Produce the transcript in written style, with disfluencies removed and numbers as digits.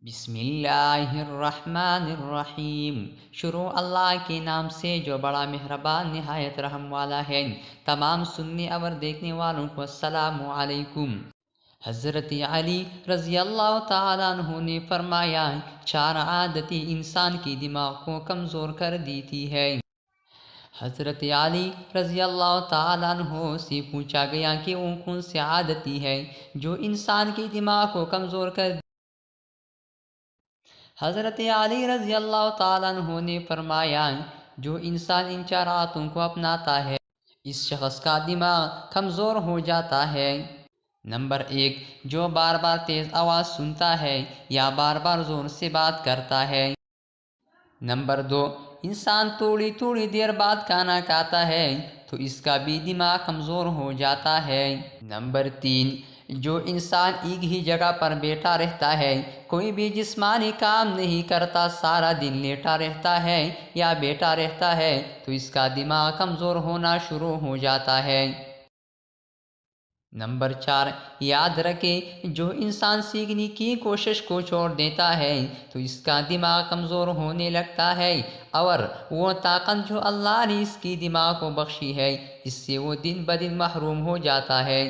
بسم اللہ الرحمن الرحیم۔ شروع اللہ کے نام سے جو بڑا مہربان نہایت رحم والا ہے۔ تمام سننے اور دیکھنے والوں کو السلام علیکم۔ حضرت علی رضی اللہ تعالیٰ عنہ نے فرمایا، چار عادتیں انسان کی دماغ کو کمزور کر دیتی ہے۔ حضرت علی رضی اللہ تعالیٰ عنہ سے پوچھا گیا کہ وہ کون سی عادتیں ہیں جو انسان کے دماغ کو کمزور کر دیتی۔ حضرت علی رضی اللہ تعالیٰ عنہ نے فرمایا، جو انسان ان چار عادتوں کو اپناتا ہے اس شخص کا دماغ کمزور ہو جاتا ہے۔ نمبر 1، جو بار بار تیز آواز سنتا ہے یا بار بار زور سے بات کرتا ہے۔ نمبر 2، انسان تھوڑی تھوڑی دیر بعد کھانا کھاتا ہے تو اس کا بھی دماغ کمزور ہو جاتا ہے۔ نمبر 3، جو انسان ایک ہی جگہ پر بیٹھا رہتا ہے، کوئی بھی جسمانی کام نہیں کرتا، سارا دن لیٹا رہتا ہے یا بیٹھا رہتا ہے تو اس کا دماغ کمزور ہونا شروع ہو جاتا ہے۔ نمبر 4، یاد رکھیں، جو انسان سیکھنے کی کوشش کو چھوڑ دیتا ہے تو اس کا دماغ کمزور ہونے لگتا ہے اور وہ طاقت جو اللہ نے اس کی دماغ کو بخشی ہے اس سے وہ دن بدن محروم ہو جاتا ہے۔